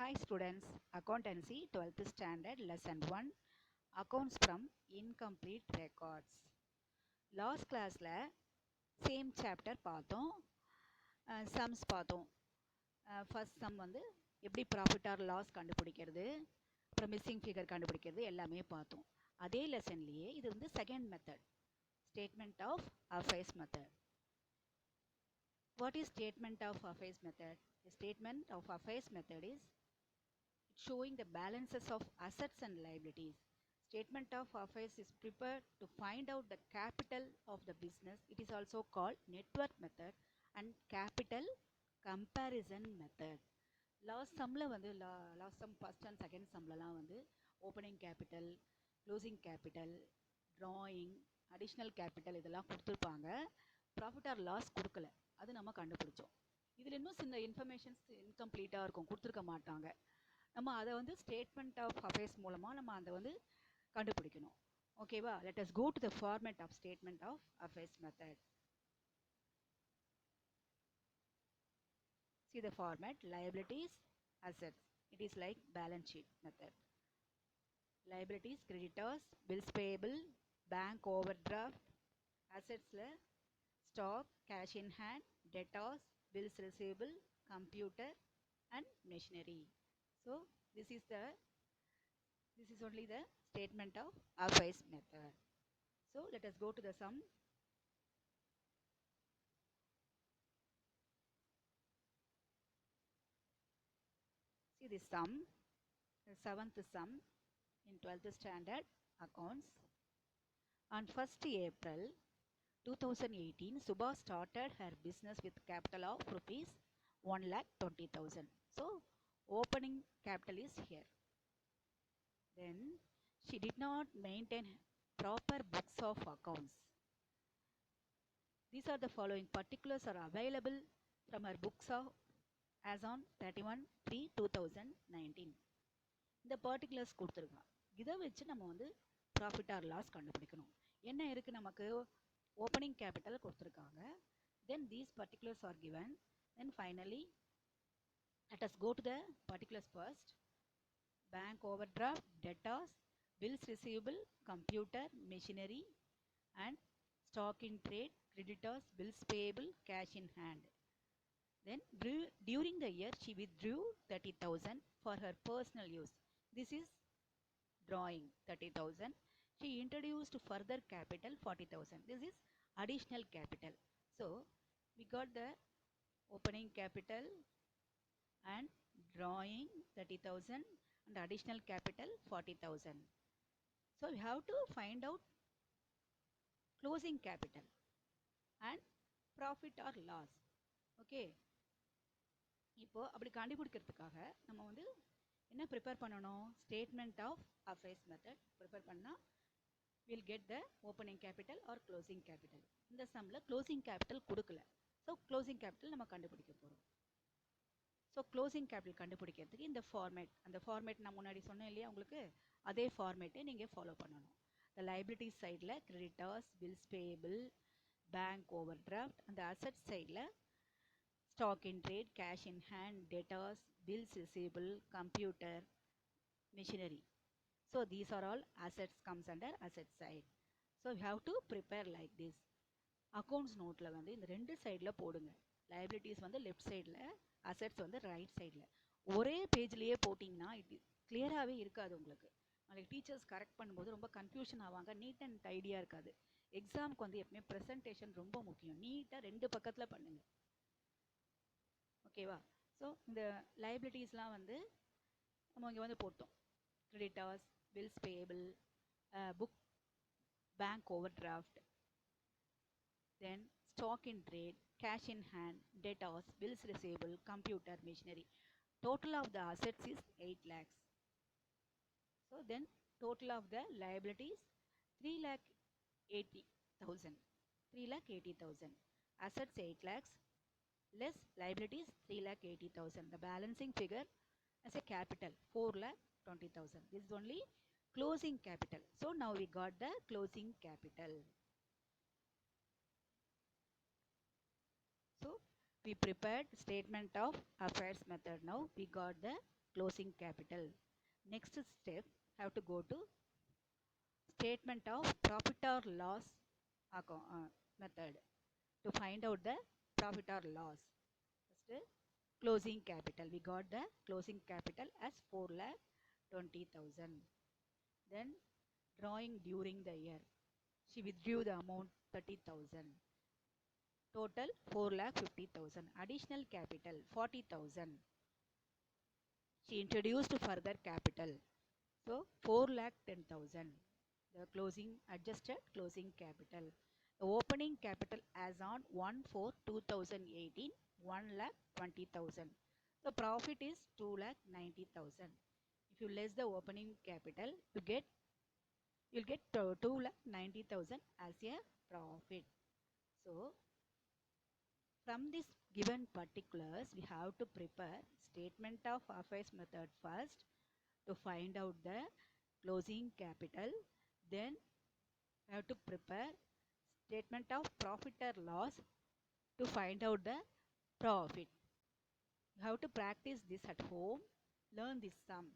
Hi students, Accountancy 12th Standard Lesson 1 Accounts from Incomplete Records. Last classல same chapter பார்த்தோம், sums பார்த்தோம். First sum வந்து எப்படி profit or loss கண்டுபிடிக்கிறது, அப்புறம் missing figure கண்டுபிடிக்கிறது எல்லாமே பார்த்தோம். அதே லெசன்லேயே இது வந்து second method, statement of affairs method. What is statement of affairs method? The statement of affairs method is showing the balances of assets and liabilities. Statement of affairs is prepared to find out the capital of the business. It is also called net worth method and capital comparison method. Last sumல வந்து last sum first and second sumலலாம் வந்து opening capital, closing capital, drawing, additional capital இதெல்லாம் கொடுத்துருப்பாங்க. Profit or loss கொடுக்கல, அது நம்ம கண்டுபிடிச்சோம். இதில் இன்னும் சில இன்ஃபர்மேஷன்ஸ் இன்கம்ப்ளீட்டாக இருக்கும், கொடுத்துருக்க மாட்டாங்க. நம்ம அதை வந்து ஸ்டேட்மெண்ட் ஆஃப் அஃபேர்ஸ் மூலமாக நம்ம அதை வந்து கண்டுபிடிக்கணும். ஓகேவா? Let us go to the format of statement of affairs method. See the format: liabilities, assets. It is like balance sheet method. Liabilities, creditors, bills payable, bank overdraft. Assets la stock, cash in hand, debtors, bills receivable, computer and machinery. So this is only the statement of affairs method. So let us go to the sum. See the sum, the seventh sum in 12th standard accounts. On 1st April 2018, Subha started her business with capital of rupees 1,20,000. So opening capital is here. Then she did not maintain proper books of accounts. These are the following particulars are available from her books of as on 31/3/2019. இந்த particulars கொடுத்துருக்காங்க. இதை வச்சு நம்ம வந்து profit R loss கண்டுபிடிக்கணும். என்ன இருக்குது நமக்கு? ஓப்பனிங் கேபிட்டல் கொடுத்துருக்காங்க. Then these particulars are given. Then finally let us go to the particulars first. Bank overdraft, debtors, bills receivable, computer, machinery and stock in trade, creditors, bills payable, cash in hand. Then during the year she withdrew 30,000 for her personal use. This is drawing 30,000. She introduced further capital 40,000. This is additional capital. So we got the opening capital and drawing 30,000 and additional capital 40,000. So we have to find out closing capital and profit or loss. Okay. இப்போ அப்படி கண்டுபிடிக்கிறதுக்காக நம்ம வந்து என்ன prepare பண்ணணும்? Statement of affairs method prepare பண்ணால் will get the opening capital or closing capital. இந்த சம்மில் closing capital கொடுக்கல. ஸோ க்ளோசிங் கேபிட்டல் நம்ம கண்டுபிடிக்க போகிறோம். ஸோ க்ளோசிங் கேபிட்டல் கண்டுபிடிக்கிறதுக்கு இந்த ஃபார்மேட், அந்த ஃபார்மேட் நான் முன்னாடி சொன்னேன் இல்லையா உங்களுக்கு, அதே ஃபார்மேட்டை நீங்கள் ஃபாலோ பண்ணணும். இந்த லைபிலிட்டிஸ் சைடில் creditors, bills payable, bank overdraft. அந்த அசட் சைடில் stock in trade, cash in hand, debtors, bills receivable, computer, machinery. So these are all assets, comes under asset side. So you have to prepare like this. Accounts noteல வந்து இந்த ரெண்டு சைடில் போடுங்க. liabilities வந்து left சைடில், assets வந்து right சைடில். ஒரே பேஜ்லேயே போட்டிங்கன்னா இது கிளியராகவே இருக்காது உங்களுக்கு. நாளைக்கு டீச்சர்ஸ் கரெக்ட் பண்ணும்போது ரொம்ப கன்ஃபியூஷன் ஆவாங்க, நீட் அண்ட் ஐடியா இருக்காது. எக்ஸாமுக்கு வந்து எப்பவுமே ப்ரெசன்டேஷன் ரொம்ப முக்கியம். நீட்டாக ரெண்டு பக்கத்தில் பண்ணுங்கள். ஓகேவா? ஸோ இந்த லைபிலிட்டிஸ்லாம் வந்து நம்ம இங்கே வந்து போட்டோம். Creditors, bills payable, book, bank overdraft, then stock in trade, cash in hand, debtors, bills receivable, computer, machinery. Total of the assets is 8 lakhs. So then total of the liabilities 3,80,000. 3,80,000. Assets 8 lakhs. Less liabilities 3,80,000. The balancing figure as a capital 4,20,000. This is only closing capital. So now we got the closing capital. So we prepared statement of affairs method. Now we got the closing capital. Next step, have to go to statement of profit or loss method to find out the profit or loss. First, closing capital. We got the closing capital as 4,20,000. Then drawing during the year. She withdrew the amount 30,000. Total 4,50,000. Additional capital 40,000. She introduced further capital. So 4,10,000. The closing adjusted closing capital. The opening capital as on 1/4/2018 1,20,000. The profit is 2,90,000. If you less the opening capital, you'll get 2,90,000 as a profit. So from this given particulars, we have to prepare statement of affairs method first to find out the closing capital. Then we have to prepare statement of profit or loss to find out the profit. You have to practice this at home. Learn this sum.